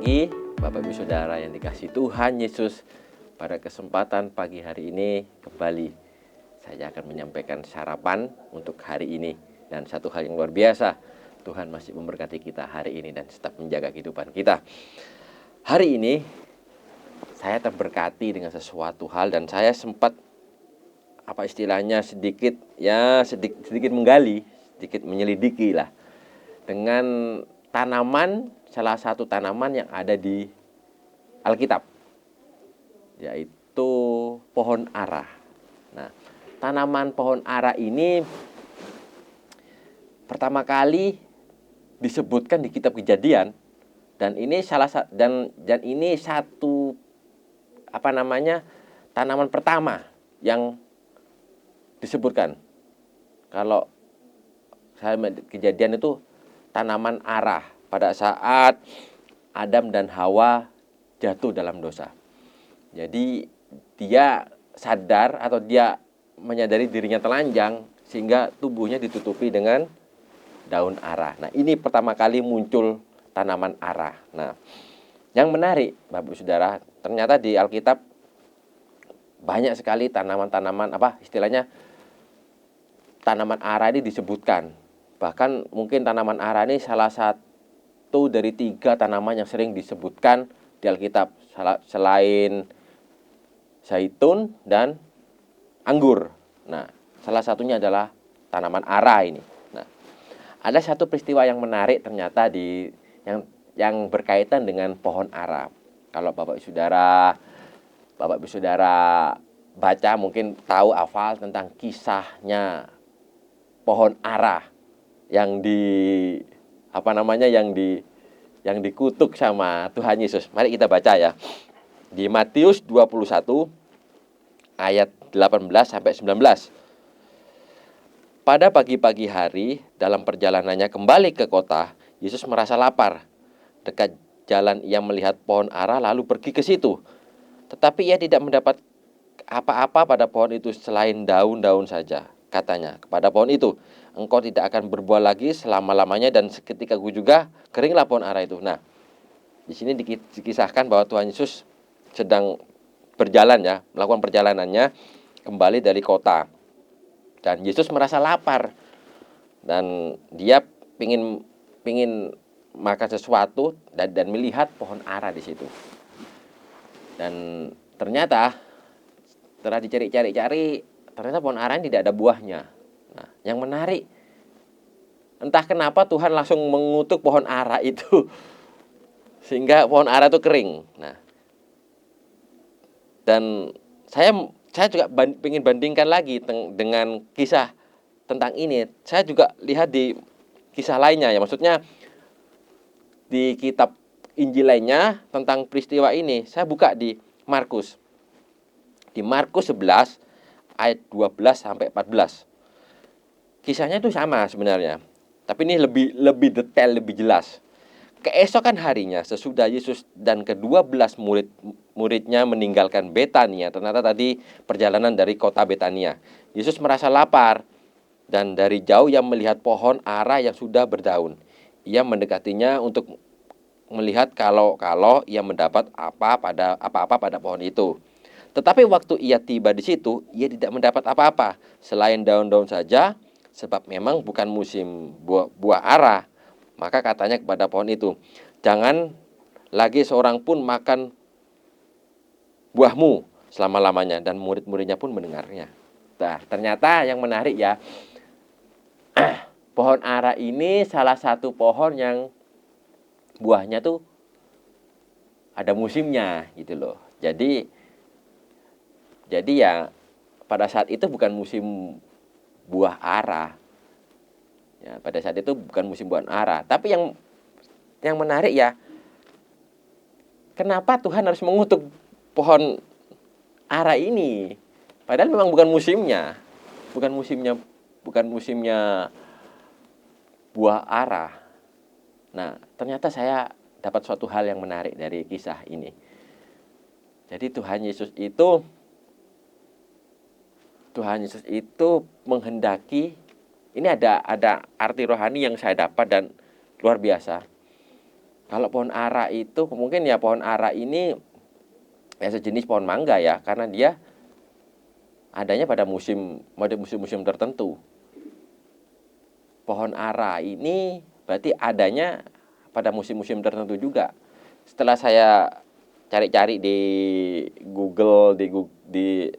pagi, Bapak Ibu Saudara yang dikasihi Tuhan Yesus. Pada kesempatan pagi hari ini kembali saya akan menyampaikan sarapan untuk hari ini. Dan satu hal yang luar biasa, Tuhan masih memberkati kita hari ini dan tetap menjaga kehidupan kita. Hari ini saya terberkati dengan sesuatu hal dan saya sempat sedikit menggali, sedikit menyelidiki lah dengan tanaman, salah satu tanaman yang ada di Alkitab, yaitu pohon ara. Nah, tanaman pohon ara ini pertama kali disebutkan di kitab Kejadian, dan ini ini satu tanaman pertama yang disebutkan. Kalau saya Kejadian itu tanaman ara pada saat Adam dan Hawa jatuh dalam dosa. Jadi dia sadar atau dia menyadari dirinya telanjang sehingga tubuhnya ditutupi dengan daun ara. Nah, ini pertama kali muncul tanaman ara. Nah, yang menarik Bapak Saudara, ternyata di Alkitab banyak sekali tanaman-tanaman tanaman ara ini disebutkan. Bahkan mungkin tanaman ara ini salah satu dari 3 tanaman yang sering disebutkan di Alkitab selain zaitun dan anggur. Nah, salah satunya adalah tanaman ara ini. Nah, ada satu peristiwa yang menarik ternyata yang berkaitan dengan pohon ara. Kalau Bapak Ibu Saudara baca mungkin tahu hafal tentang kisahnya pohon ara yang dikutuk sama Tuhan Yesus. Mari kita baca ya. Di Matius 21 ayat 18 sampai 19. Pada pagi-pagi hari dalam perjalanannya kembali ke kota, Yesus merasa lapar. Dekat jalan ia melihat pohon ara lalu pergi ke situ. Tetapi ia tidak mendapat apa-apa pada pohon itu selain daun-daun saja. Katanya kepada pohon itu, engkau tidak akan berbuah lagi selama-lamanya dan seketika juga keringlah pohon ara itu. Nah, di sini dikisahkan bahwa Tuhan Yesus sedang berjalan ya, melakukan perjalanannya kembali dari kota. Dan Yesus merasa lapar dan dia pingin makan sesuatu dan melihat pohon ara di situ. Dan ternyata setelah dicari-cari, ternyata pohon ara ini tidak ada buahnya. Nah, yang menarik, entah kenapa Tuhan langsung mengutuk pohon ara itu sehingga pohon ara itu kering. Nah, dan saya juga ingin bandingkan lagi dengan kisah tentang ini. Saya juga lihat di kisah lainnya ya, maksudnya di kitab Injil lainnya tentang peristiwa ini. Saya buka di Markus. Di Markus 11 ayat 12 sampai 14. Kisahnya itu sama sebenarnya, tapi ini lebih detail, lebih jelas. Keesokan harinya sesudah Yesus dan ke-12 muridnya meninggalkan Betania, ternyata tadi perjalanan dari kota Betania, Yesus merasa lapar dan dari jauh ia melihat pohon ara yang sudah berdaun. Ia mendekatinya untuk melihat kalau ia mendapat apa-apa pada pohon itu. Tetapi waktu ia tiba di situ, ia tidak mendapat apa-apa selain daun-daun saja, sebab memang bukan musim buah ara. Maka katanya kepada pohon itu, jangan lagi seorang pun makan buahmu selama-lamanya. Dan murid-muridnya pun mendengarnya. Nah, ternyata yang menarik ya, pohon ara ini salah satu pohon yang buahnya tuh ada musimnya gitu loh. Jadi ya pada saat itu bukan musim buah ara. Ya, pada saat itu bukan musim buah ara. Tapi yang menarik ya, kenapa Tuhan harus mengutuk pohon ara ini? Padahal memang bukan musimnya. Bukan musimnya buah ara. Nah, ternyata saya dapat suatu hal yang menarik dari kisah ini. Jadi Tuhan Yesus itu menghendaki, ini ada arti rohani yang saya dapat dan luar biasa. Kalau pohon ara itu mungkin ya pohon ara ini ya sejenis pohon mangga ya, karena dia adanya pada musim-musim tertentu. Pohon ara ini berarti adanya pada musim-musim tertentu juga. Setelah saya cari-cari di Google, di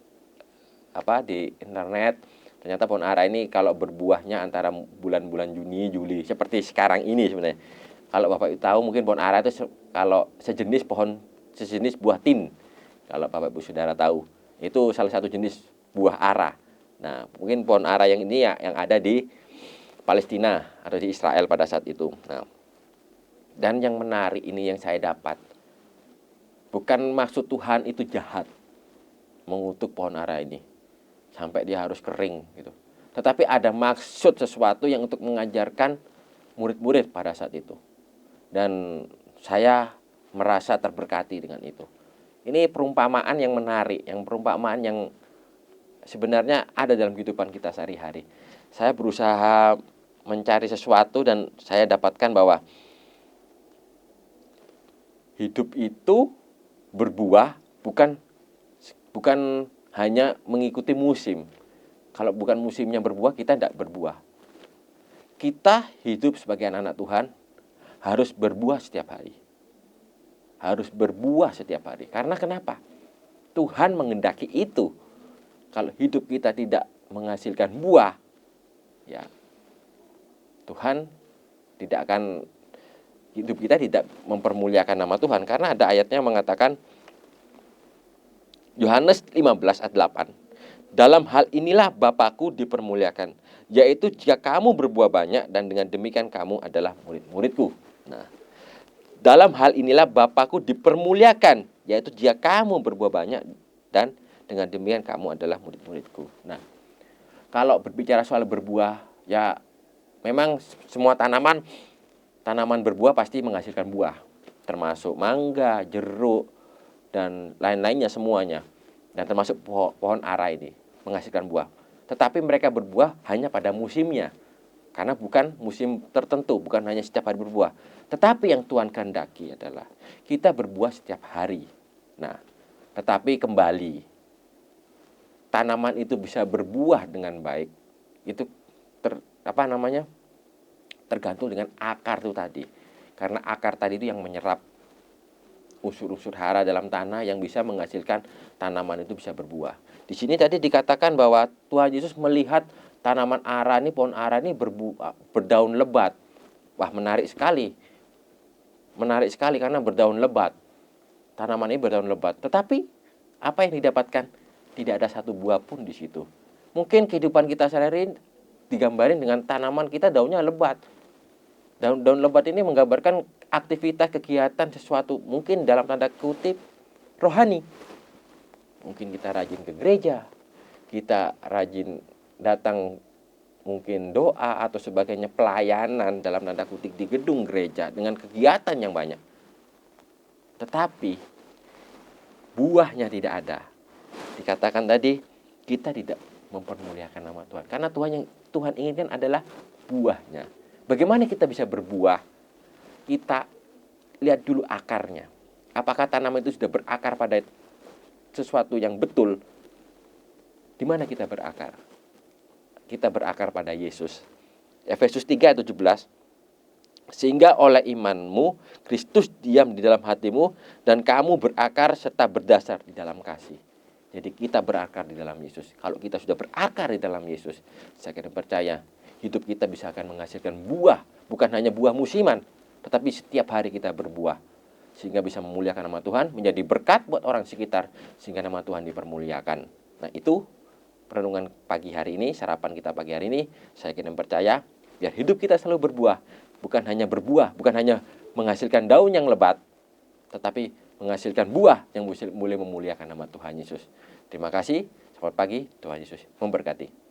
internet, ternyata pohon ara ini kalau berbuahnya antara bulan-bulan Juni, Juli, seperti sekarang ini sebenarnya. Kalau Bapak Ibu tahu, mungkin pohon ara itu kalau sejenis buah tin. Kalau Bapak Ibu Saudara tahu, itu salah satu jenis buah ara. Nah, mungkin pohon ara yang ini ya yang ada di Palestina atau di Israel pada saat itu. Nah, dan yang menarik ini yang saya dapat, bukan maksud Tuhan itu jahat mengutuk pohon ara ini sampai dia harus kering gitu. Tetapi ada maksud sesuatu yang untuk mengajarkan murid-murid pada saat itu. Dan saya merasa terberkati dengan itu. Ini perumpamaan yang menarik, perumpamaan yang sebenarnya ada dalam kehidupan kita sehari-hari. Saya berusaha mencari sesuatu dan saya dapatkan bahwa hidup itu berbuah bukan hanya mengikuti musim. Kalau bukan musimnya berbuah, kita tidak berbuah. Kita hidup sebagai anak-anak Tuhan harus berbuah setiap hari. Harus berbuah setiap hari. Karena kenapa? Tuhan menghendaki itu. Kalau hidup kita tidak menghasilkan buah, ya Tuhan tidak akan, hidup kita tidak mempermuliakan nama Tuhan. Karena ada ayatnya mengatakan, Yohanes 15 ayat 8. Dalam hal inilah Bapakku dipermuliakan, yaitu jika kamu berbuah banyak dan dengan demikian kamu adalah murid-muridku. Nah, dalam hal inilah Bapakku dipermuliakan, yaitu jika kamu berbuah banyak dan dengan demikian kamu adalah murid-muridku. Nah, kalau berbicara soal berbuah, ya memang semua tanaman berbuah pasti menghasilkan buah, termasuk mangga, jeruk, dan lain-lainnya semuanya. Dan termasuk pohon ara ini menghasilkan buah. Tetapi mereka berbuah hanya pada musimnya. Karena bukan musim tertentu, bukan hanya setiap hari berbuah. Tetapi yang Tuhan kehendaki adalah kita berbuah setiap hari. Nah, tetapi kembali, tanaman itu bisa berbuah dengan baik, itu tergantung dengan akar itu tadi. Karena akar tadi itu yang menyerap unsur-unsur hara dalam tanah yang bisa menghasilkan tanaman itu bisa berbuah. Di sini tadi dikatakan bahwa Tuhan Yesus melihat tanaman ara ini, pohon ara ini berdaun lebat. Wah, menarik sekali. Menarik sekali karena berdaun lebat. Tanaman ini berdaun lebat. Tetapi apa yang didapatkan? Tidak ada satu buah pun di situ. Mungkin kehidupan kita sehari-hari digambarin dengan tanaman kita daunnya lebat. Daun lebat ini menggambarkan aktivitas kegiatan sesuatu, mungkin dalam tanda kutip rohani. Mungkin kita rajin ke gereja, kita rajin datang mungkin doa atau sebagainya, pelayanan dalam tanda kutip di gedung gereja dengan kegiatan yang banyak. Tetapi buahnya tidak ada. Dikatakan tadi kita tidak mempermuliakan nama Tuhan. Karena yang Tuhan inginkan adalah buahnya. Bagaimana kita bisa berbuah? Kita lihat dulu akarnya. Apakah tanaman itu sudah berakar pada sesuatu yang betul? Di mana kita berakar? Kita berakar pada Yesus. Efesus 3 ayat 17. Sehingga oleh imanmu Kristus diam di dalam hatimu dan kamu berakar serta berdasar di dalam kasih. Jadi kita berakar di dalam Yesus. Kalau kita sudah berakar di dalam Yesus, saya kira percaya hidup kita bisa akan menghasilkan buah, bukan hanya buah musiman, tetapi setiap hari kita berbuah sehingga bisa memuliakan nama Tuhan, menjadi berkat buat orang sekitar sehingga nama Tuhan dipermuliakan. Nah, itu renungan pagi hari ini, sarapan kita pagi hari ini. Saya kira percaya biar hidup kita selalu berbuah, bukan hanya menghasilkan daun yang lebat, tetapi menghasilkan buah yang boleh memuliakan nama Tuhan Yesus. Terima kasih. Selamat pagi. Tuhan Yesus memberkati.